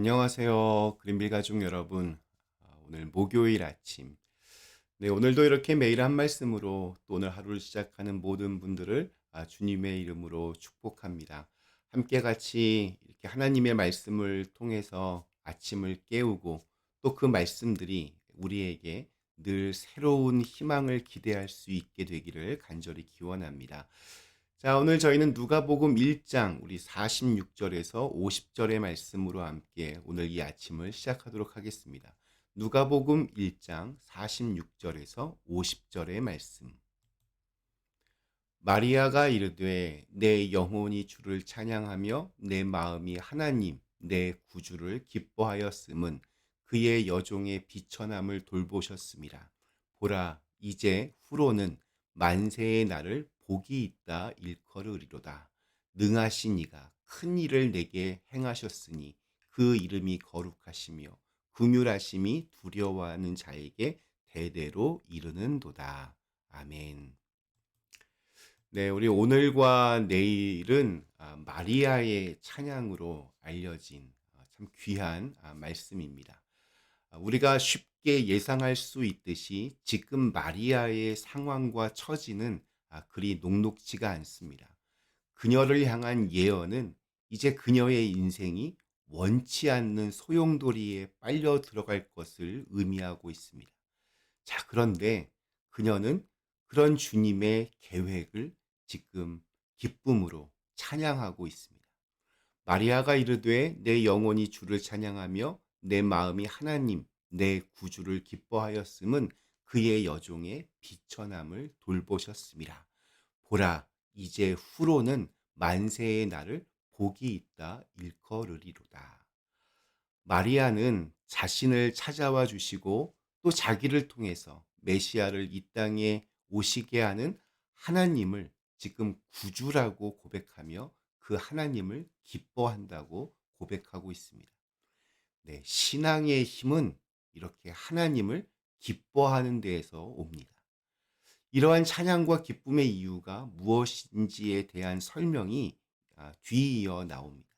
안녕하세요. 그린빌 가족 여러분. 오늘 목요일 아침. 네, 오늘도 이렇게 매일 한 말씀으로 또 오늘 하루를 시작하는 모든 분들을 주님의 이름으로 축복합니다. 함께 같이 이렇게 하나님의 말씀을 통해서 아침을 깨우고 또 그 말씀들이 우리에게 늘 새로운 희망을 기대할 수 있게 되기를 간절히 기원합니다. 자, 오늘 저희는 누가복음 1장 우리 46절에서 50절의 말씀으로 함께 오늘 이 아침을 시작하도록 하겠습니다. 누가복음 1장 46절에서 50절의 말씀. 마리아가 이르되 내 영혼이 주를 찬양하며 내 마음이 하나님 내 구주를 기뻐하였음은 그의 여종의 비천함을 돌보셨습니다. 보라 이제 후로는 만세의 날을 복이 있다 일컬으리로다. 능하신 이가 큰 일을 내게 행하셨으니 그 이름이 거룩하시며 긍휼하심이 두려워하는 자에게 대대로 이르는도다. 아멘. 네, 우리 오늘과 내일은 마리아의 찬양으로 알려진 참 귀한 말씀입니다. 우리가 쉽게 예상할 수 있듯이 지금 마리아의 상황과 처지는 그리 녹록지가 않습니다. 그녀를 향한 예언은 이제 그녀의 인생이 원치 않는 소용돌이에 빨려 들어갈 것을 의미하고 있습니다. 자, 그런데 그녀는 그런 주님의 계획을 지금 기쁨으로 찬양하고 있습니다. 마리아가 이르되 내 영혼이 주를 찬양하며 내 마음이 하나님 내 구주를 기뻐하였음은 그의 여종의 비천함을 돌보셨습니다. 보라 이제 후로는 만세의 날을 복이 있다 일컬으리로다. 마리아는 자신을 찾아와 주시고 또 자기를 통해서 메시아를 이 땅에 오시게 하는 하나님을 지금 구주라고 고백하며 그 하나님을 기뻐한다고 고백하고 있습니다. 네, 신앙의 힘은 이렇게 하나님을 기뻐하는 데에서 옵니다. 이러한 찬양과 기쁨의 이유가 무엇인지에 대한 설명이 뒤이어 나옵니다.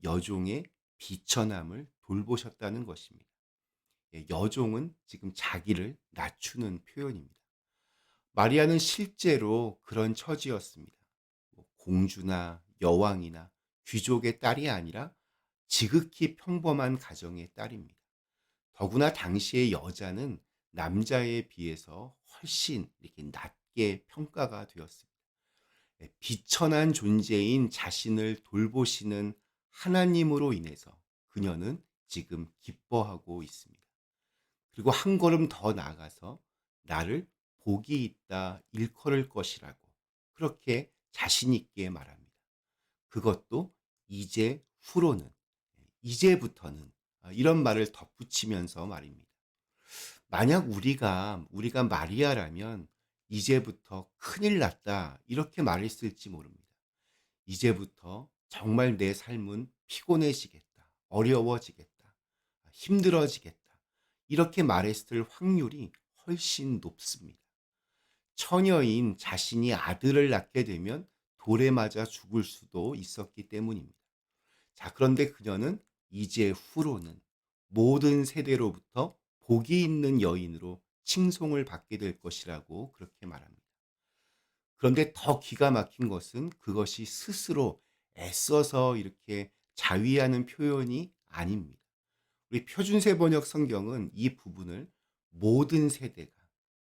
여종의 비천함을 돌보셨다는 것입니다. 예, 여종은 지금 자기를 낮추는 표현입니다. 마리아는 실제로 그런 처지였습니다. 공주나 여왕이나 귀족의 딸이 아니라 지극히 평범한 가정의 딸입니다. 더구나 당시의 여자는 남자에 비해서 훨씬 이렇게 낮게 평가가 되었습니다. 예, 비천한 존재인 자신을 돌보시는 하나님으로 인해서 그녀는 지금 기뻐하고 있습니다. 그리고 한 걸음 더 나아가서 나를 복이 있다 일컬을 것이라고 그렇게 자신 있게 말합니다. 그것도 이제 후로는, 이제부터는 이런 말을 덧붙이면서 말입니다. 만약 우리가 마리아라면 이제부터 큰일 났다 이렇게 말했을지 모릅니다. 이제부터 정말 내 삶은 피곤해지겠다, 어려워지겠다, 힘들어지겠다. 이렇게 말했을 확률이 훨씬 높습니다. 처녀인 자신이 아들을 낳게 되면 돌에 맞아 죽을 수도 있었기 때문입니다. 자, 그런데 그녀는 이제 후로는 모든 세대로부터 복이 있는 여인으로 칭송을 받게 될 것이라고 그렇게 말합니다. 그런데 더 기가 막힌 것은 그것이 스스로 애써서 이렇게 자위하는 표현이 아닙니다. 우리 표준세 번역 성경은 이 부분을 모든 세대가,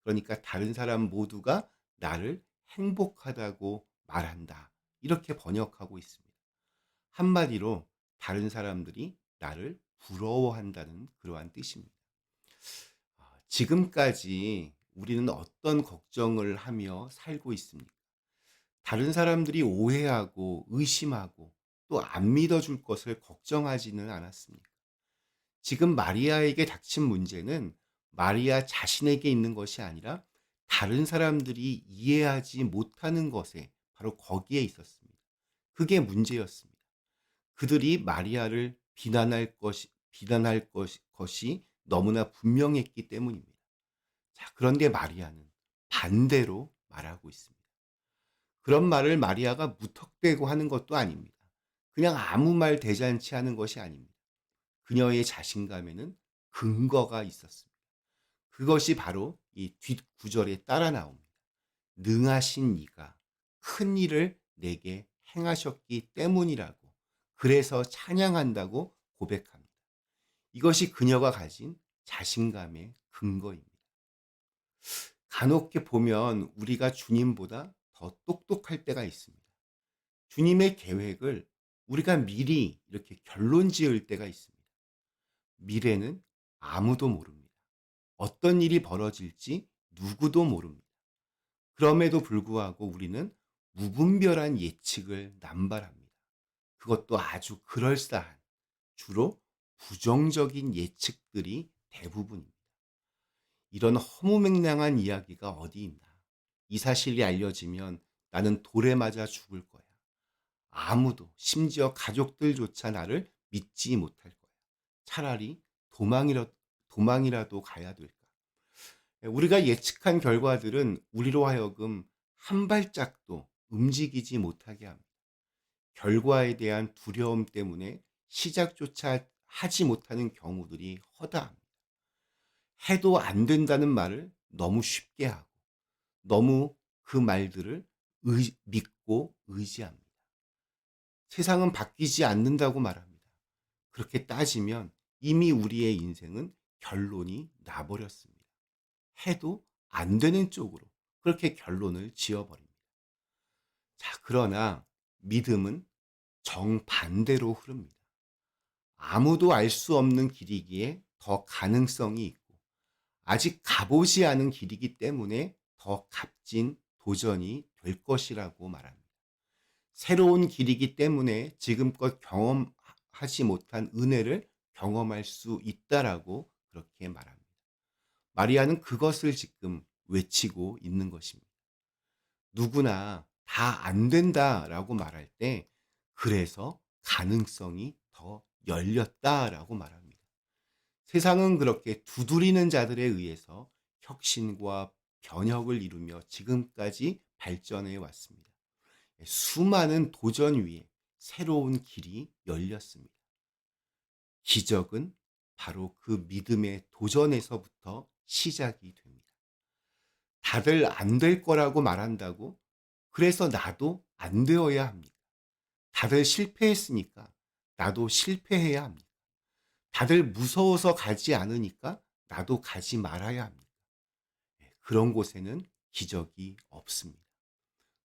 그러니까 다른 사람 모두가 나를 행복하다고 말한다. 이렇게 번역하고 있습니다. 한마디로 다른 사람들이 나를 부러워한다는 그러한 뜻입니다. 지금까지 우리는 어떤 걱정을 하며 살고 있습니까? 다른 사람들이 오해하고 의심하고 또 안 믿어줄 것을 걱정하지는 않았습니까? 지금 마리아에게 닥친 문제는 마리아 자신에게 있는 것이 아니라 다른 사람들이 이해하지 못하는 것에 바로 거기에 있었습니다. 그게 문제였습니다. 그들이 마리아를 비난할 것이 너무나 분명했기 때문입니다. 자, 그런데 마리아는 반대로 말하고 있습니다. 그런 말을 마리아가 무턱대고 하는 것도 아닙니다. 그냥 아무 말 대잔치 하는 것이 아닙니다. 그녀의 자신감에는 근거가 있었습니다. 그것이 바로 이 뒷구절에 따라 나옵니다. 능하신 이가 큰 일을 내게 행하셨기 때문이라고, 그래서 찬양한다고 고백합니다. 이것이 그녀가 가진 자신감의 근거입니다. 간혹게 보면 우리가 주님보다 더 똑똑할 때가 있습니다. 주님의 계획을 우리가 미리 이렇게 결론 지을 때가 있습니다. 미래는 아무도 모릅니다. 어떤 일이 벌어질지 누구도 모릅니다. 그럼에도 불구하고 우리는 무분별한 예측을 남발합니다. 그것도 아주 그럴싸한, 주로 부정적인 예측들이 대부분입니다. 이런 허무맹랑한 이야기가 어디 있나. 이 사실이 알려지면 나는 돌에 맞아 죽을 거야. 아무도, 심지어 가족들조차 나를 믿지 못할 거야. 차라리 도망이라도 가야 될까. 우리가 예측한 결과들은 우리로 하여금 한 발짝도 움직이지 못하게 합니다. 결과에 대한 두려움 때문에 시작조차 하지 못하는 경우들이 허다합니다. 해도 안 된다는 말을 너무 쉽게 하고, 너무 그 말들을 믿고 의지합니다. 세상은 바뀌지 않는다고 말합니다. 그렇게 따지면 이미 우리의 인생은 결론이 나버렸습니다. 해도 안 되는 쪽으로 그렇게 결론을 지어버립니다. 자, 그러나 믿음은 정반대로 흐릅니다. 아무도 알 수 없는 길이기에 더 가능성이 있고, 아직 가보지 않은 길이기 때문에 더 값진 도전이 될 것이라고 말합니다. 새로운 길이기 때문에 지금껏 경험하지 못한 은혜를 경험할 수 있다라고 그렇게 말합니다. 마리아는 그것을 지금 외치고 있는 것입니다. 누구나 다 안 된다라고 말할 때, 그래서 가능성이 더 열렸다라고 말합니다. 세상은 그렇게 두드리는 자들에 의해서 혁신과 변혁을 이루며 지금까지 발전해 왔습니다. 수많은 도전 위에 새로운 길이 열렸습니다. 기적은 바로 그 믿음의 도전에서부터 시작이 됩니다. 다들 안 될 거라고 말한다고 그래서 나도 안 되어야 합니다. 다들 실패했으니까 나도 실패해야 합니다. 다들 무서워서 가지 않으니까 나도 가지 말아야 합니다. 그런 곳에는 기적이 없습니다.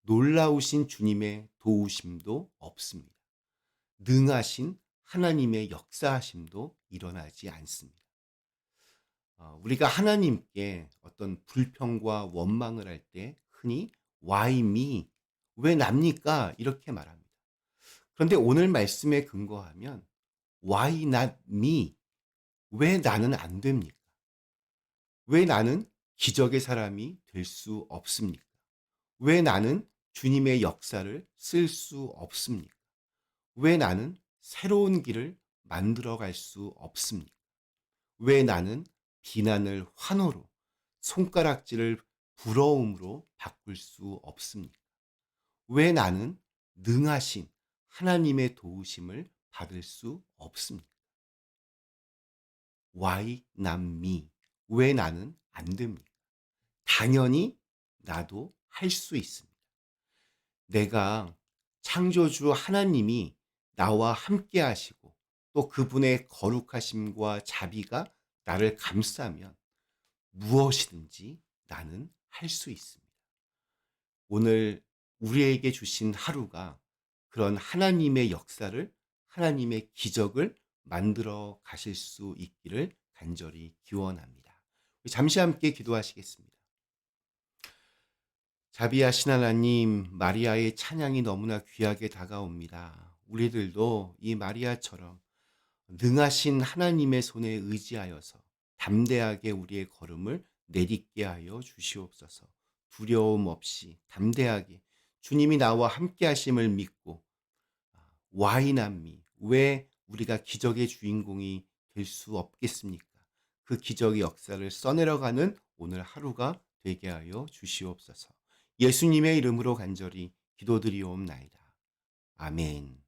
놀라우신 주님의 도우심도 없습니다. 능하신 하나님의 역사하심도 일어나지 않습니다. 우리가 하나님께 어떤 불평과 원망을 할 때 흔히 Why me? 왜 납니까? 이렇게 말합니다. 그런데 오늘 말씀에 근거하면 Why not me? 왜 나는 안 됩니까? 왜 나는 기적의 사람이 될 수 없습니까? 왜 나는 주님의 역사를 쓸 수 없습니까? 왜 나는 새로운 길을 만들어 갈 수 없습니까? 왜 나는 비난을 환호로, 손가락질을 부러움으로 바꿀 수 없습니까? 왜 나는 능하신 하나님의 도우심을 받을 수 없습니까? Why not me? 왜 나는 안 됩니까? 당연히 나도 할 수 있습니다. 내가 창조주 하나님이 나와 함께 하시고 또 그분의 거룩하심과 자비가 나를 감싸면 무엇이든지 나는 할 수 있습니다. 오늘 우리에게 주신 하루가 그런 하나님의 역사를, 하나님의 기적을 만들어 가실 수 있기를 간절히 기원합니다. 잠시 함께 기도하시겠습니다. 자비하신 하나님, 마리아의 찬양이 너무나 귀하게 다가옵니다. 우리들도 이 마리아처럼 능하신 하나님의 손에 의지하여서 담대하게 우리의 걸음을 내딛게 하여 주시옵소서. 두려움 없이 담대하게 주님이 나와 함께 하심을 믿고, Why not me? 왜 우리가 기적의 주인공이 될 수 없겠습니까? 그 기적의 역사를 써내려가는 오늘 하루가 되게 하여 주시옵소서. 예수님의 이름으로 간절히 기도드리옵나이다. 아멘.